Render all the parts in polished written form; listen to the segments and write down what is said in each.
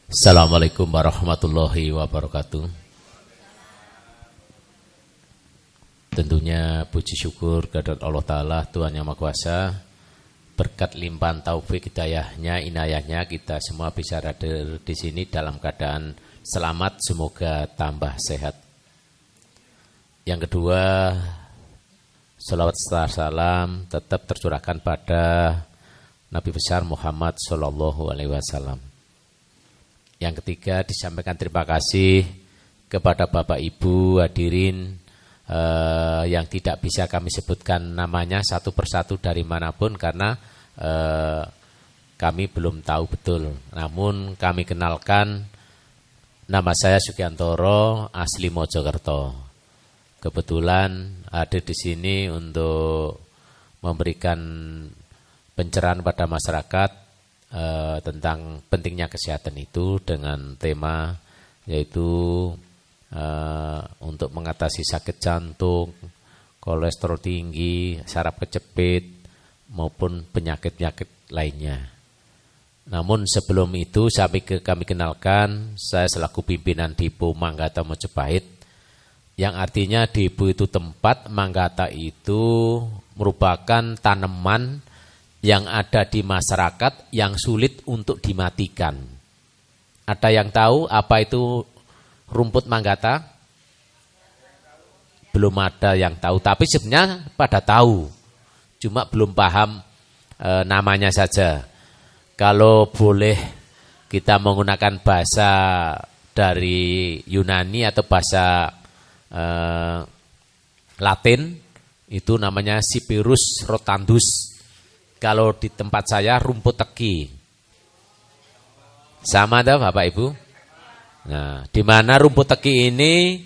Assalamualaikum warahmatullahi wabarakatuh. Tentunya puji syukur kehadirat Allah Ta'ala, Tuhan Yang Maha Kuasa. Berkat limpahan taufik hidayahnya, inayahnya, kita semua bisa hadir di sini dalam keadaan selamat, semoga tambah sehat. Yang kedua, salawat serta salam tetap tercurahkan pada Nabi besar Muhammad Sallallahu Alaihi Wasallam. Yang ketiga, disampaikan terima kasih kepada Bapak Ibu hadirin yang tidak bisa kami sebutkan namanya satu persatu dari manapun karena kami belum tahu betul. Namun kami kenalkan, nama saya Sugiantoro, asli Mojokerto. Kebetulan hadir di sini untuk memberikan pencerahan pada masyarakat tentang pentingnya kesehatan itu dengan tema yaitu untuk mengatasi sakit jantung, kolesterol tinggi, saraf kejepit maupun penyakit-penyakit lainnya. Namun sebelum itu kami kenalkan, saya selaku pimpinan Depo Manggata Mojopahit, yang artinya depo itu tempat, Manggata itu merupakan tanaman yang ada di masyarakat yang sulit untuk dimatikan. Ada yang tahu apa itu rumput manggata? Belum ada yang tahu, tapi sebenarnya pada tahu. Cuma belum paham namanya saja. Kalau boleh kita menggunakan bahasa dari Yunani atau bahasa Latin, itu namanya Cyperus rotandus. Kalau di tempat saya rumput teki. Sama dah Bapak Ibu? Nah, di mana rumput teki ini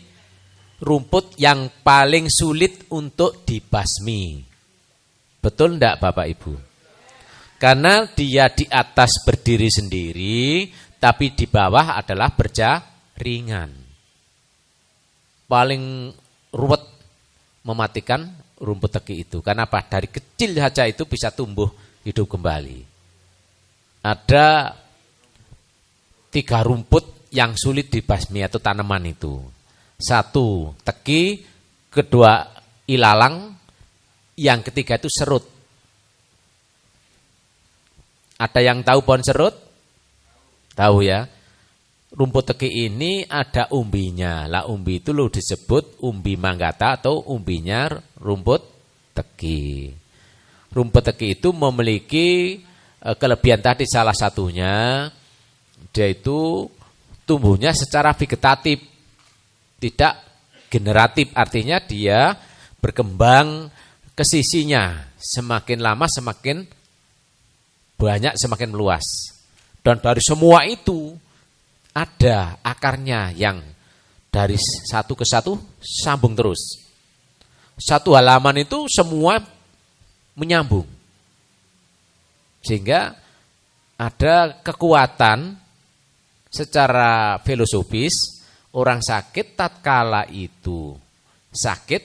rumput yang paling sulit untuk dibasmi. Betul enggak Bapak Ibu? Karena dia di atas berdiri sendiri, tapi di bawah adalah berjaringan. Paling ruwet mematikan rumput teki itu. Karena apa? Dari kecil saja itu bisa tumbuh hidup kembali. Ada 3 rumput yang sulit dibasmi atau tanaman itu. 1 teki, 2 ilalang, yang ketiga itu serut. Ada yang tahu pohon serut? Tahu ya. Rumput teki ini ada umbinya. Lah umbi itu lo disebut umbi manggata atau umbinya rumput teki. Rumput teki itu memiliki kelebihan tadi, salah satunya dia itu tumbuhnya secara vegetatif, tidak generatif. Artinya dia berkembang ke sisinya, semakin lama semakin banyak, semakin meluas. Dan dari semua itu ada akarnya yang dari satu ke satu sambung terus. Satu halaman itu semua menyambung. Sehingga ada kekuatan secara filosofis, orang sakit tatkala itu sakit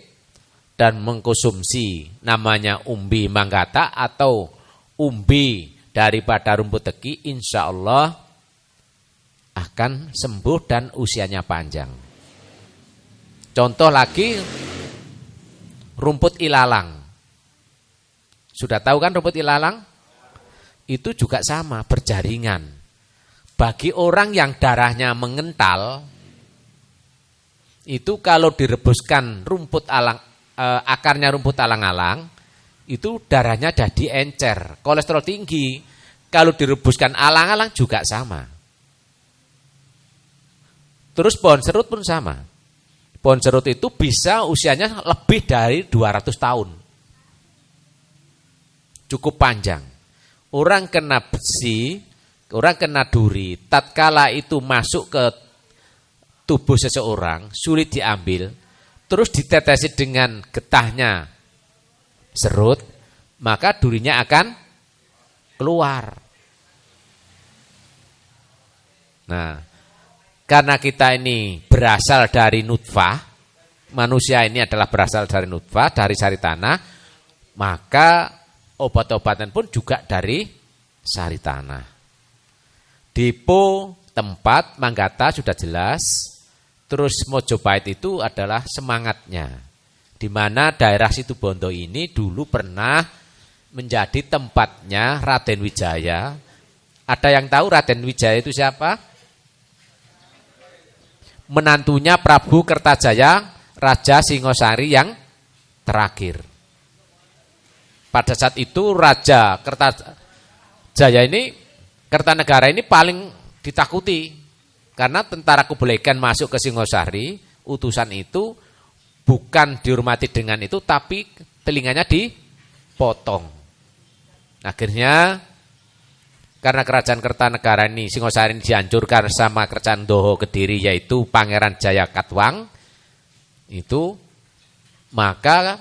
dan mengkonsumsi namanya umbi manggata atau umbi daripada rumput teki, insya Allah akan sembuh dan usianya panjang. Contoh lagi, rumput ilalang. Sudah tahu kan rumput ilalang? Itu juga sama, berjaringan. Bagi orang yang darahnya mengental, itu kalau direbuskan rumput akarnya rumput alang-alang, itu darahnya jadi encer, kolesterol tinggi. Kalau direbuskan alang-alang juga sama. Terus pohon serut pun sama. Pohon serut itu bisa usianya lebih dari 200 tahun. Cukup panjang. Orang kena besi, orang kena duri, tatkala itu masuk ke tubuh seseorang, sulit diambil, terus ditetesi dengan getahnya serut, maka durinya akan keluar. Nah, karena kita ini berasal dari nutfah, manusia ini adalah berasal dari nutfah, dari sari tanah, maka obat-obatan pun juga dari sari tanah. Depo tempat, Manggata sudah jelas. Terus Mojopahit itu adalah semangatnya. Di mana daerah Situbondo ini dulu pernah menjadi tempatnya Raden Wijaya. Ada yang tahu Raden Wijaya itu siapa? Menantunya Prabu Kertajaya, Raja Singosari yang terakhir. Pada saat itu Raja Kertajaya ini, Kertanegara ini paling ditakuti. Karena tentara Kublai Khan masuk ke Singosari, utusan itu bukan dihormati dengan itu, tapi telinganya dipotong. Akhirnya karena kerajaan Kertanegara ini, Singosari ini dihancurkan sama kerajaan Doho Kediri, yaitu Pangeran Jayakatwang, itu maka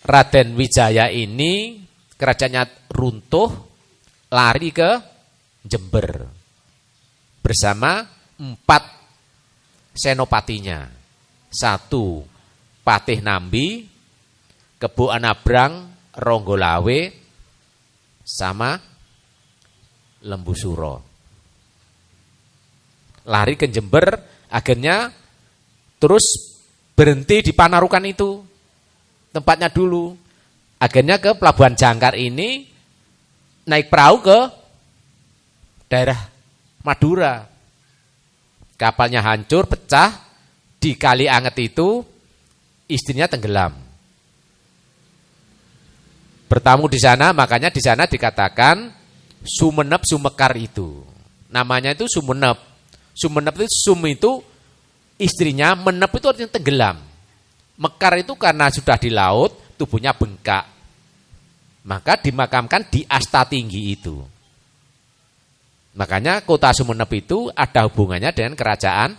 Raden Wijaya ini kerajaannya runtuh, lari ke Jember bersama 4 senopatinya. 1 Patih Nambi, Kebo Anabrang, Ronggolawe, sama Lembu Suro. Lari ke Jember, akhirnya terus berhenti di Panarukan itu, tempatnya dulu. Akhirnya ke Pelabuhan Jangkar ini, naik perahu ke daerah Madura. Kapalnya hancur, pecah, di Kali Anget itu istrinya tenggelam. Bertamu di sana, makanya di sana dikatakan Sumenep Sumekar itu. Namanya itu Sumenep. Sumenep itu Sum itu istrinya, Menep itu artinya tenggelam. Mekar itu karena sudah di laut, tubuhnya bengkak. Maka dimakamkan di Astatinggi itu. Makanya kota Sumenep itu ada hubungannya dengan kerajaan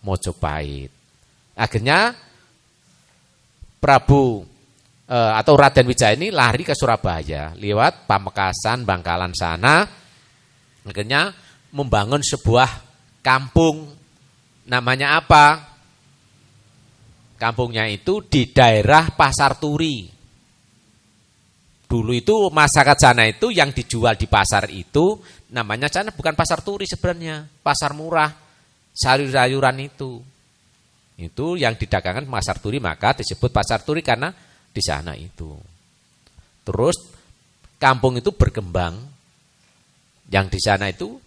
Mojopahit. Akhirnya Prabu atau Raden Wijaya ini lari ke Surabaya lewat Pamekasan, Bangkalan sana. Akhirnya membangun sebuah kampung. Namanya apa? Kampungnya itu di daerah Pasar Turi. Dulu itu masyarakat sana itu yang dijual di pasar itu namanya sana bukan Pasar Turi sebenarnya, pasar murah, sayur-sayuran itu. Itu yang didagangkan Pasar Turi, maka disebut Pasar Turi karena di sana itu. Terus kampung itu berkembang. Yang di sana itu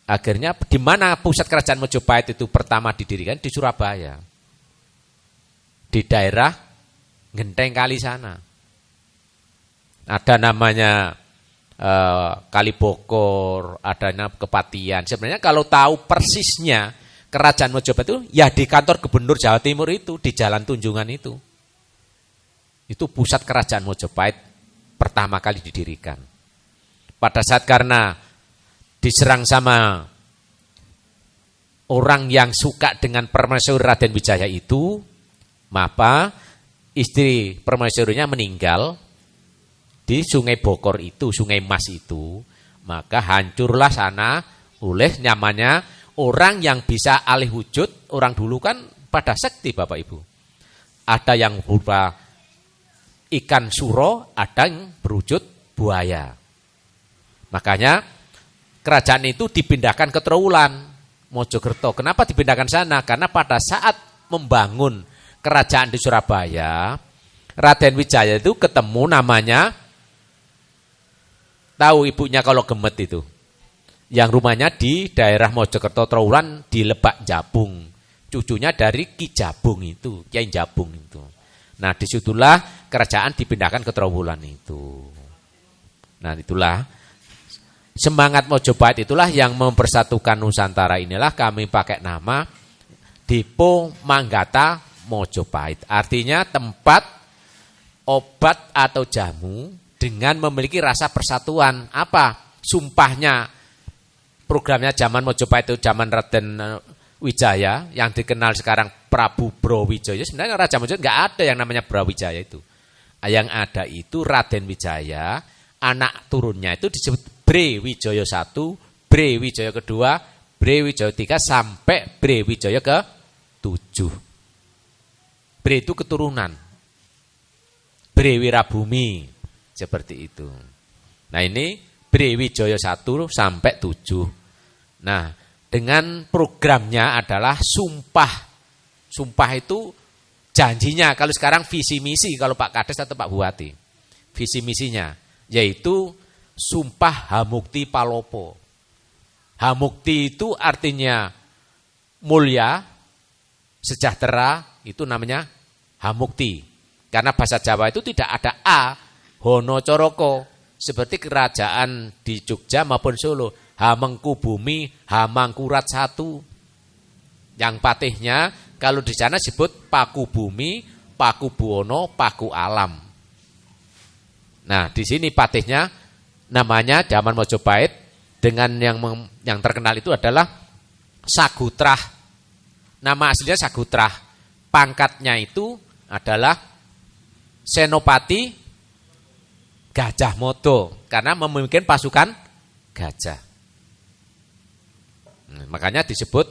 akhirnya di mana pusat kerajaan Mojopahit itu pertama didirikan? Di Surabaya. Di daerah Genteng Kali sana. Ada namanya Kalibokor, adanya Kepatian. Sebenarnya kalau tahu persisnya kerajaan Mojopahit itu ya di kantor Gubernur Jawa Timur itu, di Jalan Tunjungan itu. Itu pusat kerajaan Mojopahit pertama kali didirikan. Pada saat karena diserang sama orang yang suka dengan permaisuri Raden Wijaya itu, maka istri permaisurinya meninggal di Sungai Bokor itu, Sungai Mas itu, maka hancurlah sana oleh namanya orang yang bisa alih wujud. Orang dulu kan pada sekti Bapak Ibu. Ada yang berupa ikan suro, ada yang berwujud buaya. Makanya kerajaan itu dipindahkan ke Trowulan, Mojokerto. Kenapa dipindahkan sana? Karena pada saat membangun kerajaan di Surabaya, Raden Wijaya itu ketemu namanya, tahu ibunya kalau Gemet itu, yang rumahnya di daerah Mojokerto Trowulan di Lebak Jabung, cucunya dari Ki Jabung itu, Kiai Jabung itu. Nah disitulah kerajaan dipindahkan ke Trowulan itu. Nah itulah semangat Mojopahit, itulah yang mempersatukan Nusantara. Inilah kami pakai nama Depo Manggata Mojopahit. Artinya tempat obat atau jamu dengan memiliki rasa persatuan. Apa? Sumpahnya programnya zaman Mojopahit itu zaman Raden Wijaya yang dikenal sekarang Prabu Brawijaya. Sebenarnya Raja Mojopahit enggak ada yang namanya Brawijaya itu. Yang ada itu Raden Wijaya, anak turunnya itu disebut Brawijaya I, Brawijaya II, Brawijaya III sampai Brawijaya ke-7. Bre itu keturunan. Brewirabumi seperti itu. Nah ini Brawijaya I sampai 7. Nah dengan programnya adalah sumpah. Sumpah itu janjinya, kalau sekarang visi misi kalau Pak Kades atau Pak Bupati. Visi misinya yaitu sumpah Hamukti Palopo. Hamukti itu artinya mulia, sejahtera, itu namanya Hamukti. Karena bahasa Jawa itu tidak ada A, Hono Coroko. Seperti kerajaan di Jogja maupun Solo. Hamengku Bumi, Hamangkurat satu. Yang patihnya kalau di sana disebut Paku Bumi, Paku Buwono, Paku Alam. Nah, di sini patihnya namanya zaman Mojopahit dengan yang terkenal itu adalah Sagutrah. Nama aslinya Sagutrah. Pangkatnya itu adalah Senopati Gajah Mada karena memimpin pasukan gajah. Makanya disebut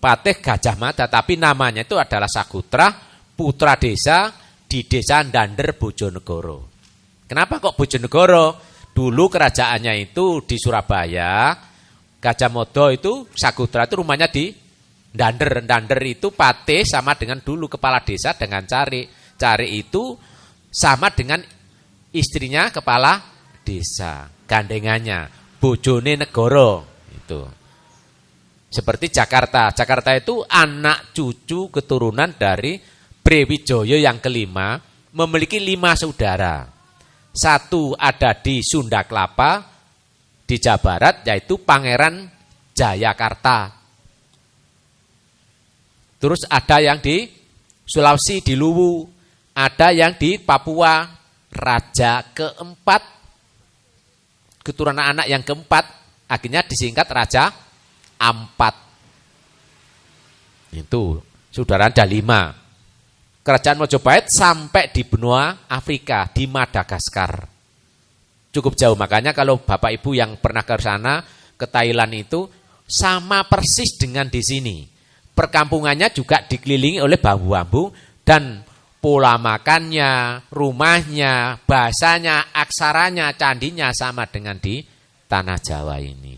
Patih Gajah Mada, tapi namanya itu adalah Sagutrah, putra desa di desa Ndander Bojonegoro. Kenapa kok Bojonegoro? Dulu kerajaannya itu di Surabaya, Gajah Mada itu Sagutrah itu rumahnya di Ndander. Ndander itu patih sama dengan dulu kepala desa dengan Cari. Cari itu sama dengan istrinya kepala desa, gandengannya bojone negoro itu. Seperti Jakarta. Jakarta itu anak cucu keturunan dari Brawijaya yang kelima, memiliki 5 saudara. 1 ada di Sunda Kelapa di Jawa Barat, yaitu Pangeran Jayakarta. Terus ada yang di Sulawesi di Luwu. Ada yang di Papua, Raja keempat, keturunan anak yang keempat, akhirnya disingkat Raja Ampat. Itu saudara ada 5. Kerajaan Mojopahit sampai di benua Afrika, di Madagaskar. Cukup jauh, makanya kalau Bapak Ibu yang pernah ke sana, ke Thailand itu, sama persis dengan di sini. Perkampungannya juga dikelilingi oleh bambu-bambu dan pola makannya, rumahnya, bahasanya, aksaranya, candinya sama dengan di tanah Jawa ini.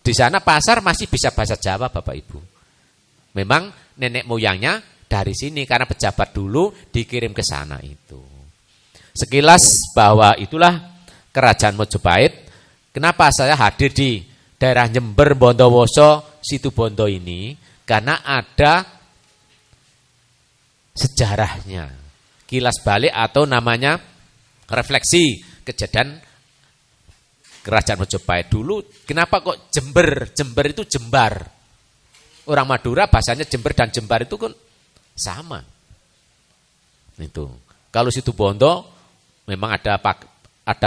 Di sana pasar masih bisa bahasa Jawa Bapak Ibu. Memang nenek moyangnya dari sini karena pejabat dulu dikirim ke sana itu. Sekilas bahwa itulah kerajaan Mojopahit. Kenapa saya hadir di daerah Jember, Bondowoso, Situbondo ini? Karena ada sejarahnya, kilas balik atau namanya refleksi kejadian kerajaan Mojopahit dulu. Kenapa kok Jember? Jember itu jembar. Orang Madura bahasanya Jember dan jembar itu kan sama. Itu. Kalau Situbondo memang ada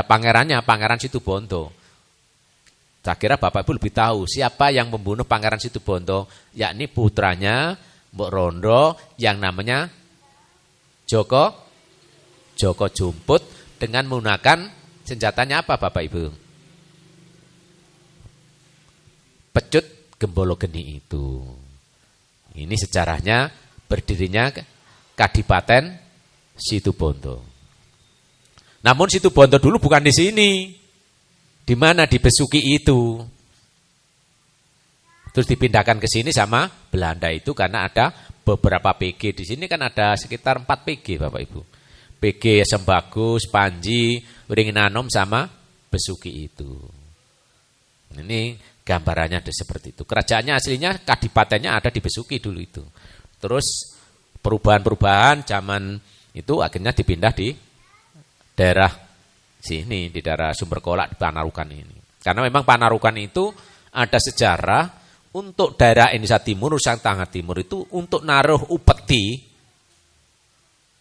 pangerannya, Pangeran Situbondo. Saya kira Bapak Ibu lebih tahu siapa yang membunuh Pangeran Situbondo, yakni putranya Mbok Rondo yang namanya Joko Jumput dengan menggunakan senjatanya apa Bapak Ibu? Pecut Gembolo Geni itu. Ini sejarahnya berdirinya Kadipaten Situbondo. Namun Situbondo dulu bukan di sini. Di mana? Di Besuki itu. Terus dipindahkan ke sini sama Belanda itu karena ada beberapa PG. Di sini kan ada sekitar 4 PG Bapak Ibu. PG Sembagus, Panji, Wringinanom sama Besuki itu. Ini gambarannya ada seperti itu. Kerajaannya aslinya kadipatennya ada di Besuki dulu itu. Terus perubahan-perubahan zaman itu akhirnya dipindah di daerah sini, di daerah Sumberkolak di Panarukan ini. Karena memang Panarukan itu ada sejarah. Untuk daerah Indonesia Timur, Nusantara Tengah Timur itu untuk naruh upeti.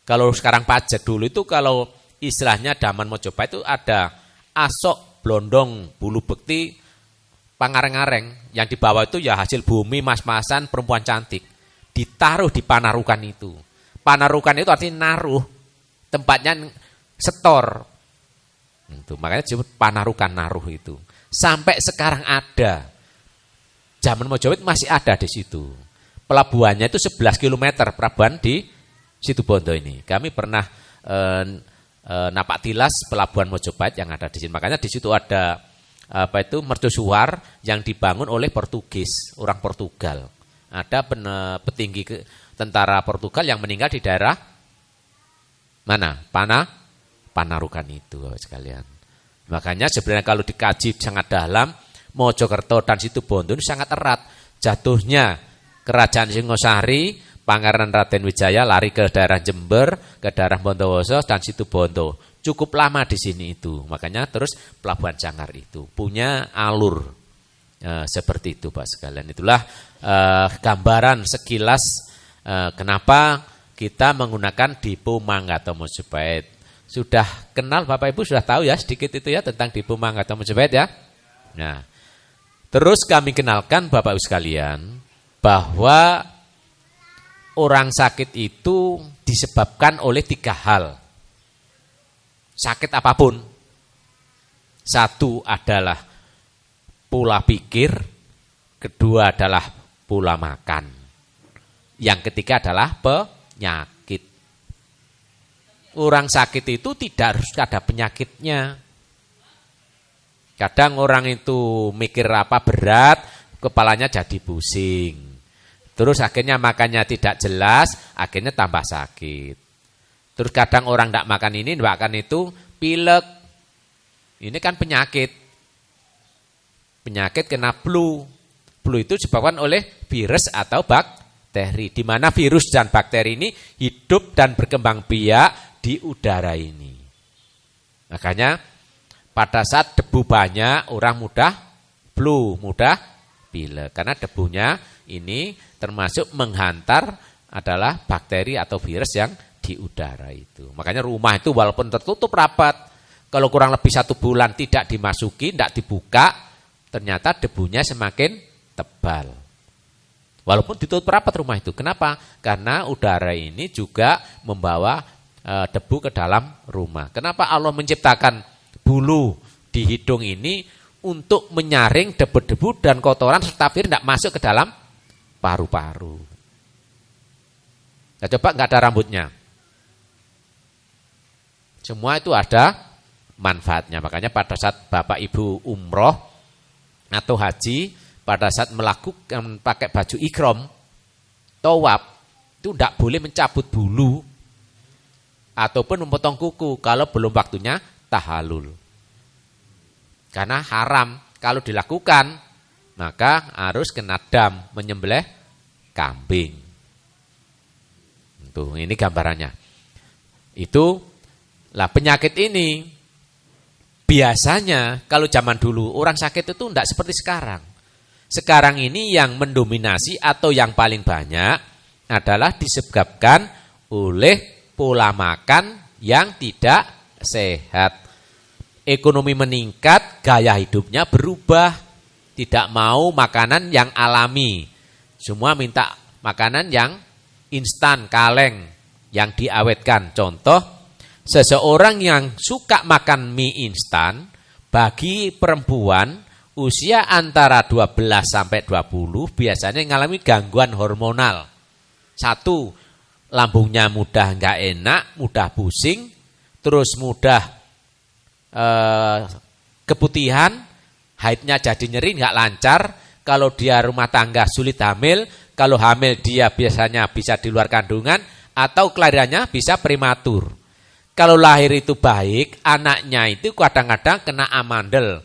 Kalau sekarang pajak dulu itu kalau istilahnya zaman Mojopahit itu ada asok, blondong, bulu bekti, pangareng-areng. Yang di bawah itu ya hasil bumi, mas-masan, perempuan cantik. Ditaruh di Panarukan itu. Panarukan itu artinya naruh. Tempatnya setor. Itu, makanya disebut Panarukan naruh itu. Sampai sekarang ada. Zaman Mojopahit masih ada di situ. Pelabuhannya itu 11 km pelabuhan di Situbondo ini. Kami pernah napak tilas pelabuhan Mojopahit yang ada di sini. Makanya di situ ada mercusuar yang dibangun oleh Portugis, orang Portugal. Ada petinggi tentara Portugal yang meninggal di daerah mana? Panarukan itu, Bapak sekalian. Makanya sebenarnya kalau dikaji sangat dalam, Mojokerto dan Situbondo itu sangat erat. Jatuhnya Kerajaan Singosari, Pangeran Raden Wijaya lari ke daerah Jember, ke daerah Bondowoso dan Situbondo. Cukup lama di sini itu. Makanya terus Pelabuhan Jangkar itu punya alur seperti itu, Pak sekalian. Itulah gambaran sekilas kenapa kita menggunakan Dipo Manggato Mojopahit. Sudah kenal Bapak Ibu, sudah tahu ya sedikit itu ya tentang Dipo Manggato Mojopahit ya. Nah, terus kami kenalkan Bapak Ibu sekalian bahwa orang sakit itu disebabkan oleh 3 hal. Sakit apapun. Satu adalah pola pikir, kedua adalah pola makan. Yang ketiga adalah penyakit. Orang sakit itu tidak harus ada penyakitnya. Kadang orang itu mikir apa berat, kepalanya jadi pusing. Terus akhirnya makannya tidak jelas, akhirnya tambah sakit. Terus kadang orang tidak makan ini, tidak makan itu, pilek. Ini kan penyakit. Penyakit kena flu. Flu itu disebabkan oleh virus atau bakteri. Di mana virus dan bakteri ini hidup dan berkembang biak di udara ini. Makanya pada saat debu banyak, orang mudah flu, mudah pilek. Karena debunya ini termasuk menghantar adalah bakteri atau virus yang di udara itu. Makanya rumah itu walaupun tertutup rapat, kalau kurang lebih 1 bulan tidak dimasuki, tidak dibuka, ternyata debunya semakin tebal. Walaupun ditutup rapat rumah itu. Kenapa? Karena udara ini juga membawa debu ke dalam rumah. Kenapa Allah menciptakan bulu di hidung ini untuk menyaring debu-debu dan kotoran serta virus tidak masuk ke dalam paru-paru. Nah, coba nggak ada rambutnya. Semua itu ada manfaatnya. Makanya pada saat Bapak Ibu umroh atau haji, pada saat melakukan pakai baju ihram, tawaf, itu tidak boleh mencabut bulu ataupun memotong kuku kalau belum waktunya tahallul. Karena haram. Kalau dilakukan, maka harus kena dam, menyembelih kambing. Tuh, ini gambarannya. Itu lah penyakit ini biasanya kalau zaman dulu orang sakit itu tidak seperti sekarang. Sekarang ini yang mendominasi atau yang paling banyak adalah disebabkan oleh pola makan yang tidak sehat. Ekonomi meningkat, gaya hidupnya berubah. Tidak mau makanan yang alami. Semua minta makanan yang instan, kaleng, yang diawetkan. Contoh, seseorang yang suka makan mie instan, bagi perempuan usia antara 12 sampai 20 biasanya mengalami gangguan hormonal. 1, lambungnya mudah enggak enak, mudah pusing, terus mudah keputihan, haidnya jadi nyeri, enggak lancar. Kalau dia rumah tangga sulit hamil, kalau hamil dia biasanya bisa di luar kandungan atau kelahirannya bisa prematur. Kalau lahir itu baik, anaknya itu kadang-kadang kena amandel.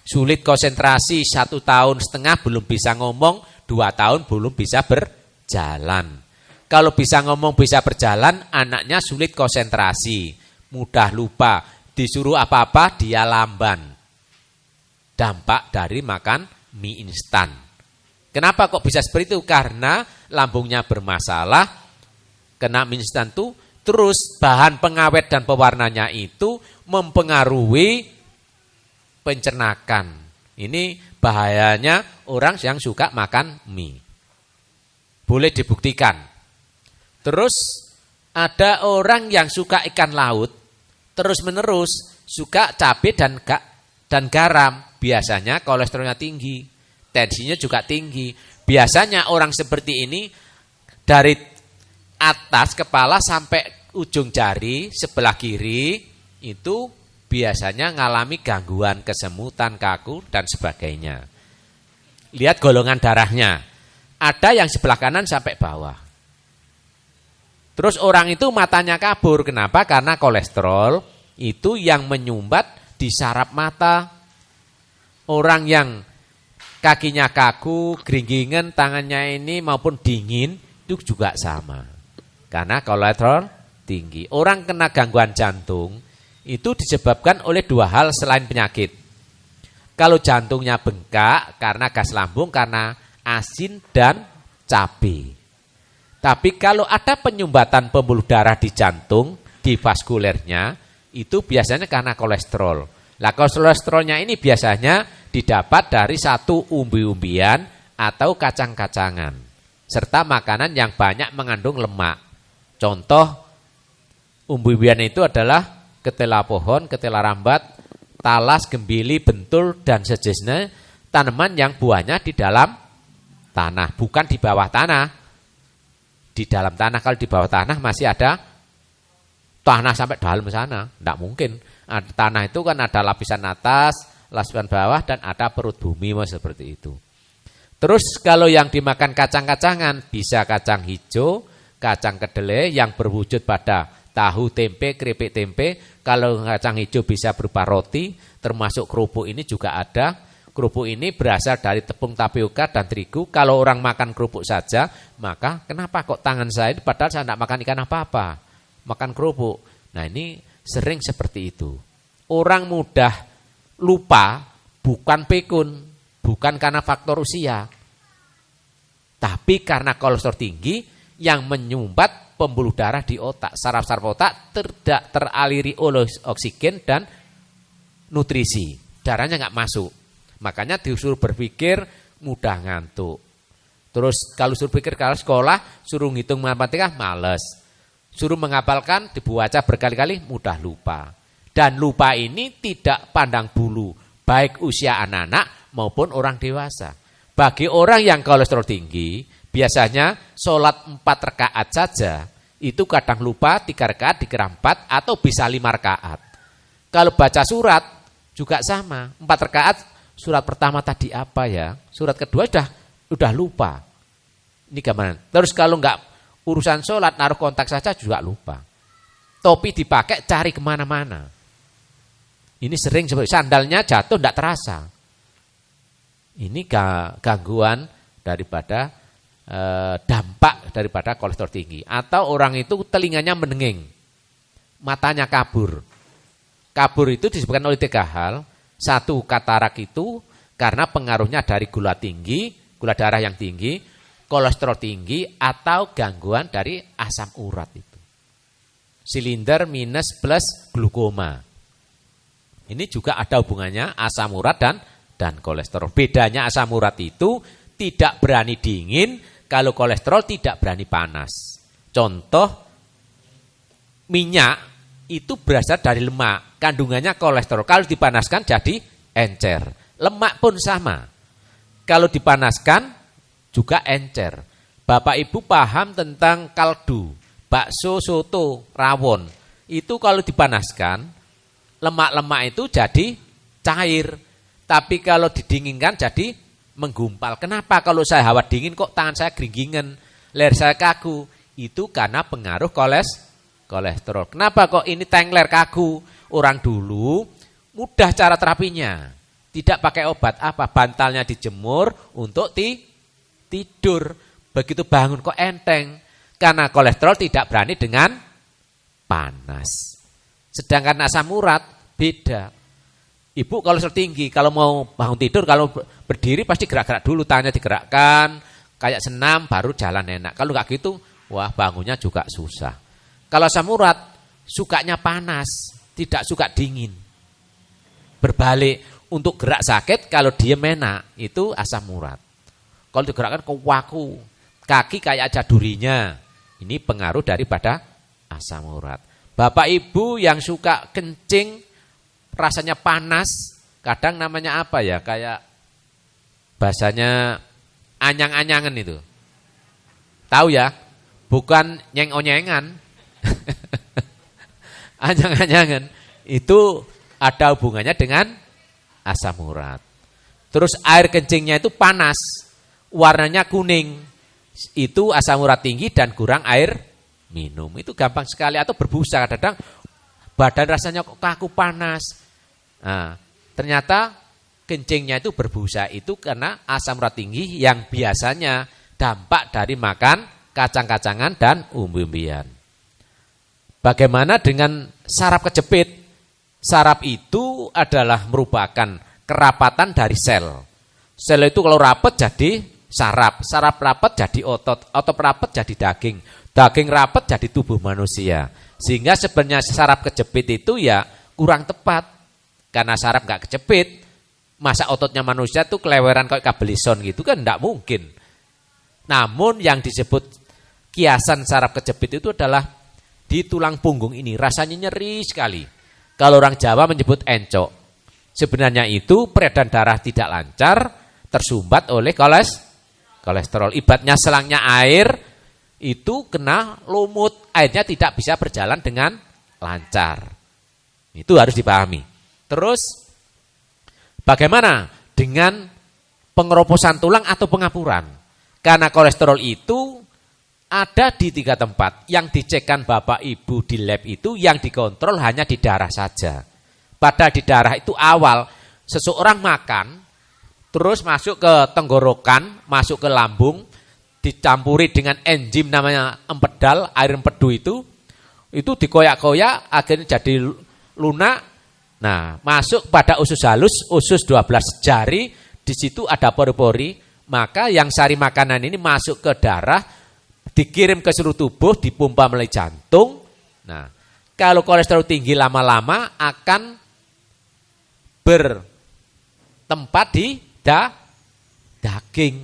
Sulit konsentrasi, 1,5 tahun belum bisa ngomong, 2 tahun belum bisa berjalan. Kalau bisa ngomong, bisa berjalan, anaknya sulit konsentrasi, mudah lupa. Disuruh apa-apa, dia lamban. Dampak dari makan mie instan. Kenapa kok bisa seperti itu? Karena lambungnya bermasalah, kena mie instan itu, terus bahan pengawet dan pewarnanya itu mempengaruhi pencernakan. Ini bahayanya orang yang suka makan mie. Boleh dibuktikan. Terus ada orang yang suka ikan laut, terus menerus suka cabai dan garam. Biasanya kolesterolnya tinggi, tensinya juga tinggi. Biasanya orang seperti ini dari atas kepala sampai ujung jari sebelah kiri itu biasanya ngalami gangguan kesemutan, kaku, dan sebagainya. Lihat golongan darahnya. Ada yang sebelah kanan sampai bawah. Terus orang itu matanya kabur. Kenapa? Karena kolesterol itu yang menyumbat di saraf mata. Orang yang kakinya kaku, geringgingan, tangannya ini maupun dingin, itu juga sama. Karena kolesterol tinggi. Orang kena gangguan jantung, itu disebabkan oleh dua hal selain penyakit. Kalau jantungnya bengkak karena gas lambung, karena asin dan cabai. Tapi kalau ada penyumbatan pembuluh darah di jantung, di vaskulernya, itu biasanya karena kolesterol. Lah kolesterolnya ini biasanya didapat dari satu umbi-umbian atau kacang-kacangan, serta makanan yang banyak mengandung lemak. Contoh umbi-umbian itu adalah ketela pohon, ketela rambat, talas, gembili, bentul, dan sejenisnya, tanaman yang buahnya di dalam tanah, bukan di bawah tanah. Di dalam tanah, kalau di bawah tanah masih ada tanah sampai dalam sana, tidak mungkin. Tanah itu kan ada lapisan atas, lapisan bawah, dan ada perut bumi, seperti itu. Terus kalau yang dimakan kacang-kacangan, bisa kacang hijau, kacang kedelai yang berwujud pada tahu, tempe, keripik tempe. Kalau kacang hijau bisa berupa roti, termasuk kerupuk ini juga ada. Kerupuk ini berasal dari tepung tapioka dan terigu. Kalau orang makan kerupuk saja, maka kenapa kok tangan saya, padahal saya tidak makan ikan apa-apa, makan kerupuk. Nah ini sering seperti itu. Orang mudah lupa bukan pikun, bukan karena faktor usia, tapi karena kolesterol tinggi yang menyumbat pembuluh darah di otak. Saraf-saraf otak tidak teraliri oleh oksigen dan nutrisi, darahnya nggak masuk. Makanya disuruh berpikir, mudah ngantuk. Terus kalau suruh pikir kalau sekolah, suruh ngitung matematika, males. Suruh menghafalkan, dibaca berkali-kali, mudah lupa. Dan lupa ini tidak pandang bulu, baik usia anak-anak maupun orang dewasa. Bagi orang yang kolesterol tinggi, biasanya sholat 4 rakaat saja, itu kadang lupa 3 rakaat dikira 4 atau bisa 5 rakaat. Kalau baca surat juga sama, 4 rakaat, surat pertama tadi apa ya, surat kedua udah lupa. Ini gimana? Terus kalau enggak urusan sholat, naruh kontak saja juga lupa. Topi dipakai cari kemana-mana. Ini sering seperti sandalnya jatuh enggak terasa. Ini gangguan daripada dampak daripada kolesterol tinggi. Atau orang itu telinganya menenging, matanya kabur. Kabur itu disebabkan oleh 3 hal. Satu, katarak itu karena pengaruhnya dari gula tinggi, gula darah yang tinggi, kolesterol tinggi, atau gangguan dari asam urat itu. Silinder minus plus glukoma. Ini juga ada hubungannya asam urat dan kolesterol. Bedanya asam urat itu tidak berani dingin, kalau kolesterol tidak berani panas. Contoh, minyak itu berasal dari lemak, kandungannya kolesterol. Kalau dipanaskan jadi encer. Lemak pun sama. Kalau dipanaskan juga encer. Bapak Ibu paham tentang kaldu, bakso, soto, rawon. Itu kalau dipanaskan, lemak-lemak itu jadi cair. Tapi kalau didinginkan jadi menggumpal. Kenapa kalau saya hawa dingin kok tangan saya geringgingan, leher saya kaku? Itu karena pengaruh kolesterol. Kenapa kok ini tengler kaku? Orang dulu mudah cara terapinya. Tidak pakai obat apa, bantalnya dijemur untuk tidur. Begitu bangun kok enteng. Karena kolesterol tidak berani dengan panas. Sedangkan asam urat beda. Ibu kolesterol tinggi, kalau mau bangun tidur, kalau berdiri pasti gerak-gerak dulu, tangannya digerakkan, kayak senam baru jalan enak. Kalau nggak gitu, wah bangunnya juga susah. Kalau asam urat sukanya panas, tidak suka dingin. Berbalik, untuk gerak sakit kalau diem enak, itu asam urat. Kalau digerakkan ke waku, kaki kayak ada durinya. Ini pengaruh daripada asam urat. Bapak Ibu yang suka kencing, rasanya panas, kadang namanya apa ya, kayak bahasanya anyang-anyangan itu. Tahu ya? Bukan nyeng-onyengan. Anyang-anyangan itu ada hubungannya dengan asam urat. Terus air kencingnya itu panas, warnanya kuning, itu asam urat tinggi dan kurang air minum. Itu gampang sekali. Atau berbusa, kadang-kadang badan rasanya kok kaku panas. Nah, ternyata kencingnya itu berbusa itu karena asam urat tinggi yang biasanya dampak dari makan kacang-kacangan dan umbi-umbian. Bagaimana dengan saraf kejepit? Saraf itu adalah merupakan kerapatan dari sel. Sel itu kalau rapat jadi saraf, saraf rapat jadi otot, otot rapat jadi daging, daging rapat jadi tubuh manusia. Sehingga sebenarnya saraf kejepit itu ya kurang tepat. Karena saraf nggak kejepit, masa ototnya manusia tuh keleweran kayak kabelison gitu kan enggak mungkin. Namun yang disebut kiasan saraf kejepit itu adalah di tulang punggung ini, rasanya nyeri sekali. Kalau orang Jawa menyebut encok. Sebenarnya itu peredaran darah tidak lancar, tersumbat oleh kolesterol. Ibaratnya selangnya air itu kena lumut, airnya tidak bisa berjalan dengan lancar. Itu harus dipahami. Terus bagaimana dengan pengeroposan tulang atau pengapuran? Karena kolesterol itu ada di 3 tempat. Yang dicekkan Bapak Ibu di lab itu yang dikontrol hanya di darah saja. Padahal di darah itu awal seseorang makan, terus masuk ke tenggorokan, masuk ke lambung, dicampuri dengan enzim namanya empedal, air empedu itu dikoyak-koyak akhirnya jadi lunak. Nah, masuk pada usus halus, usus 12 jari, di situ ada pori-pori, maka yang sari makanan ini masuk ke darah, dikirim ke seluruh tubuh, dipompa melalui jantung. Nah, kalau kolesterol tinggi lama-lama akan bertempat di daging.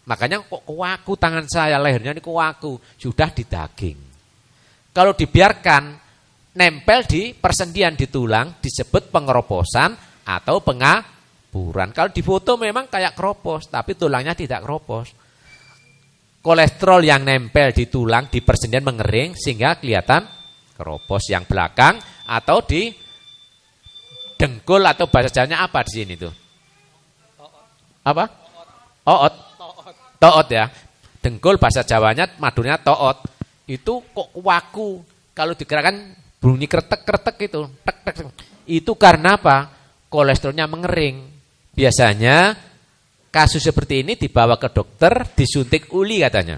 Makanya kok kuaku tangan saya, lehernya ini kuaku, sudah di daging. Kalau dibiarkan nempel di persendian di tulang disebut pengeroposan atau pengapuran. Kalau difoto memang kayak keropos, tapi tulangnya tidak keropos. Kolesterol yang nempel di tulang di persendian mengering sehingga kelihatan keropos yang belakang atau di dengkul atau bahasa Jawanya apa di sini tuh? Apa? Oot. Toot ya. Dengkul bahasa Jawanya madurnya toot. Itu kok waku. Kalau digerakkan bunyi kretek-kretek itu. Tek, tek, tek. Itu karena apa? Kolesterolnya mengering. Biasanya kasus seperti ini dibawa ke dokter, disuntik uli katanya.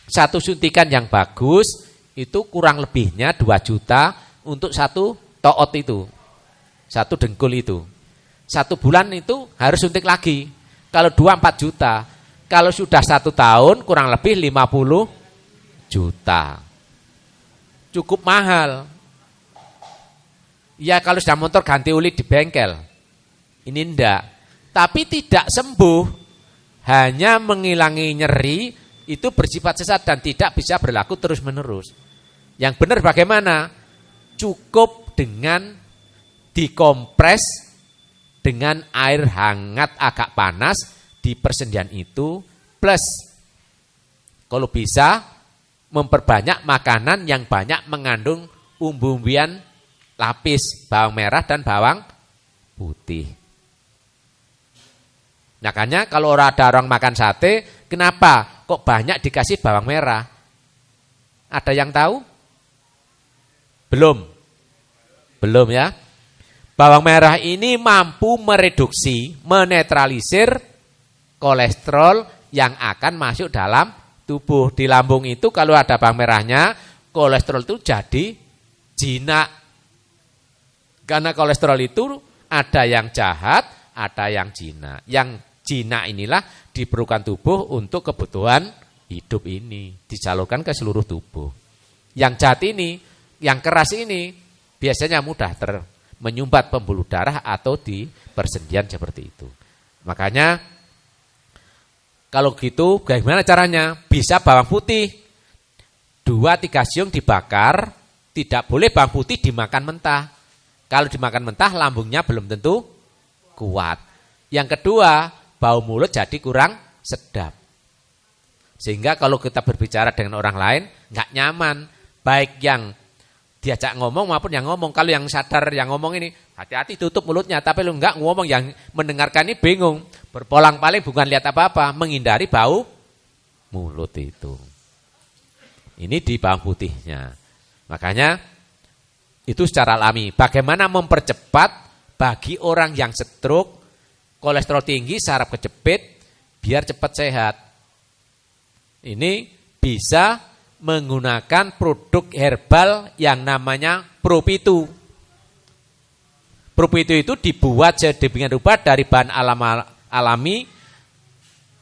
Satu suntikan yang bagus itu kurang lebihnya 2 juta untuk satu toot itu. Satu dengkul itu. 1 bulan itu harus suntik lagi. Kalau 2-4 juta. Kalau sudah 1 tahun kurang lebih 50 juta. Cukup mahal. Ya kalau sudah motor ganti uli di bengkel. Ini enggak. Tapi tidak sembuh, hanya menghilangi nyeri, itu bersifat sesat dan tidak bisa berlaku terus-menerus. Yang benar bagaimana? Cukup dengan dikompres dengan air hangat agak panas di persendian itu, plus kalau bisa memperbanyak makanan yang banyak mengandung umbi-umbian lapis, bawang merah dan bawang putih. Makanya kalau ada orang makan sate, kenapa kok banyak dikasih bawang merah? Ada yang tahu? Belum ya. Bawang merah ini mampu mereduksi, menetralisir kolesterol yang akan masuk dalam tubuh. Di lambung itu kalau ada bawang merahnya, kolesterol itu jadi jinak. Karena kolesterol itu ada yang jahat, ada yang jinak. Yang jinak inilah diperlukan tubuh untuk kebutuhan hidup ini, disalurkan ke seluruh tubuh. Yang jahat ini, yang keras ini biasanya mudah menyumbat pembuluh darah atau di persendian seperti itu. Makanya kalau gitu bagaimana caranya? Bisa bawang putih 2-3 siung dibakar, tidak boleh bawang putih dimakan mentah. Kalau dimakan mentah lambungnya belum tentu kuat. Yang kedua, bau mulut jadi kurang sedap. Sehingga kalau kita berbicara dengan orang lain nggak nyaman, baik yang diajak ngomong maupun yang ngomong. Kalau yang sadar yang ngomong ini, hati-hati tutup mulutnya. Tapi lu enggak ngomong, yang mendengarkan ini bingung. Berpolang-paling bukan lihat apa-apa, menghindari bau mulut itu. Ini di bawang putihnya. Makanya itu secara alami. Bagaimana mempercepat bagi orang yang stroke, kolesterol tinggi, saraf kejepit, biar cepat sehat. Ini bisa menggunakan produk herbal yang namanya Propitu. Propitu itu dibuat sedemikian rupa dari bahan alami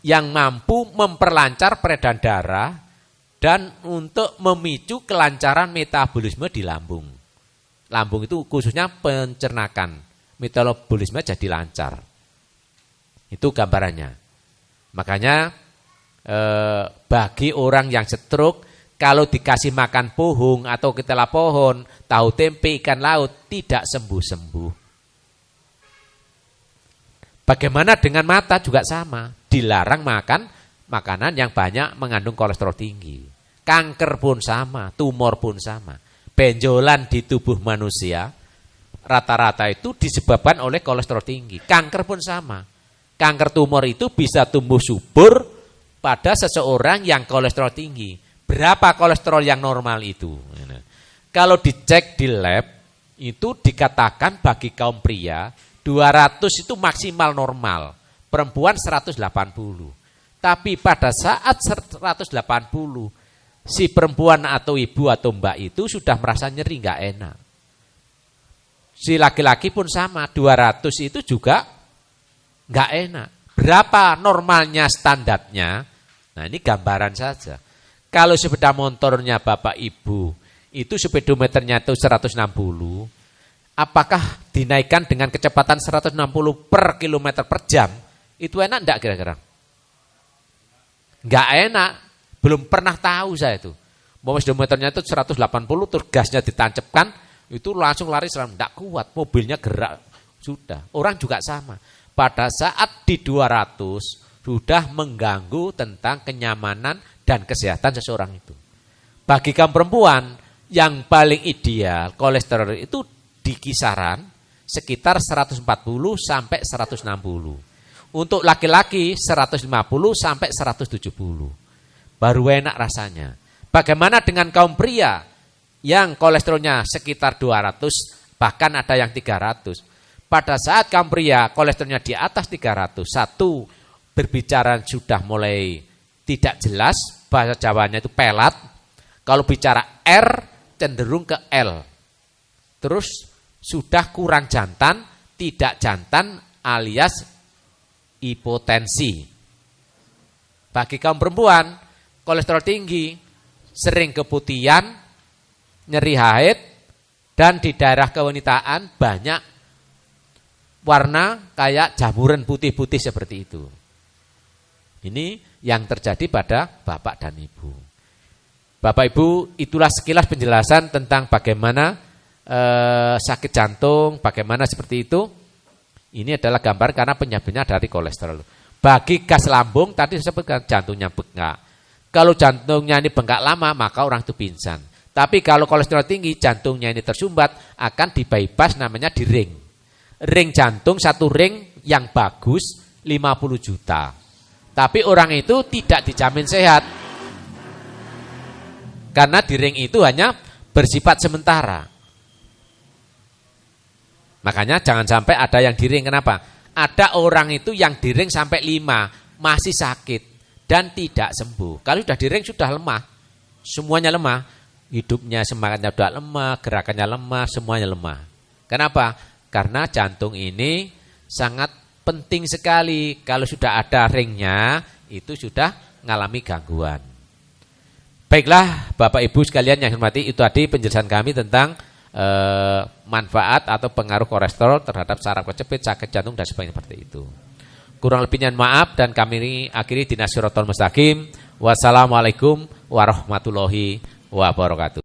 yang mampu memperlancar peredaran darah dan untuk memicu kelancaran metabolisme di lambung. Lambung itu khususnya pencernakan, metabolisme jadi lancar. Itu gambarannya. Makanya bagi orang yang stroke, kalau dikasih makan pohung atau ketela pohon, tahu tempe, ikan laut, tidak sembuh-sembuh. Bagaimana dengan mata juga sama. Dilarang makan makanan yang banyak mengandung kolesterol tinggi. Kanker pun sama, tumor pun sama. Benjolan di tubuh manusia, rata-rata itu disebabkan oleh kolesterol tinggi. Kanker pun sama. Kanker tumor itu bisa tumbuh subur pada seseorang yang kolesterol tinggi. Berapa kolesterol yang normal itu? Kalau dicek di lab, itu dikatakan bagi kaum pria, 200 itu maksimal normal. Perempuan 180. Tapi pada saat 180, si perempuan atau ibu atau mbak itu sudah merasa nyeri, nggak enak. Si laki-laki pun sama, 200 itu juga nggak enak. Berapa normalnya standarnya? Nah ini gambaran saja. Kalau sepeda motornya Bapak Ibu itu speedometernya itu 160, apakah dinaikkan dengan kecepatan 160 per kilometer per jam? Itu enak enggak kira-kira? Enggak enak, belum pernah tahu saya itu. Mau speedometernya itu 180 terus gasnya ditancapkan, itu langsung lari enggak kuat, mobilnya gerak. Sudah, orang juga sama. Pada saat di 200 sudah mengganggu tentang kenyamanan dan kesehatan seseorang itu. Bagi kaum perempuan yang paling ideal kolesterol itu di kisaran sekitar 140 sampai 160. Untuk laki-laki 150 sampai 170. Baru enak rasanya. Bagaimana dengan kaum pria yang kolesterolnya sekitar 200 bahkan ada yang 300. Pada saat kaum pria kolesterolnya di atas 300, satu berbicara sudah mulai tidak jelas, bahasa Jawanya itu pelat. Kalau bicara R cenderung ke L. Terus sudah kurang jantan, tidak jantan alias hipotensi. Bagi kaum perempuan, kolesterol tinggi, sering keputihan, nyeri haid, dan di daerah kewanitaan banyak warna kayak jamuran putih-putih seperti itu. Ini yang terjadi pada Bapak dan Ibu. Bapak Ibu, itulah sekilas penjelasan tentang bagaimana sakit jantung, bagaimana seperti itu. Ini adalah gambar karena penyebabnya dari kolesterol. Bagi gas lambung, tadi saya sebutkan jantungnya bengkak. Kalau jantungnya ini bengkak lama, maka orang itu pingsan. Tapi kalau kolesterol tinggi, jantungnya ini tersumbat, akan di bypass namanya di ring. Ring jantung, satu ring yang bagus, 50 juta. Tapi orang itu tidak dijamin sehat. Karena di ring itu hanya bersifat sementara. Makanya jangan sampai ada yang di ring. Kenapa? Ada orang itu yang di ring sampai 5 masih sakit dan tidak sembuh. Kalau sudah di ring sudah lemah. Semuanya lemah. Hidupnya, semangatnya sudah lemah, gerakannya lemah, semuanya lemah. Kenapa? Karena jantung ini sangat penting sekali. Kalau sudah ada ringnya, itu sudah mengalami gangguan. Baiklah Bapak Ibu sekalian yang hormati, itu tadi penjelasan kami tentang manfaat atau pengaruh kolesterol terhadap saraf kejepit, sakit jantung dan sebagainya seperti itu. Kurang lebihnya maaf dan kami akhiri di Shirathul Mustaqim. Wassalamualaikum warahmatullahi wabarakatuh.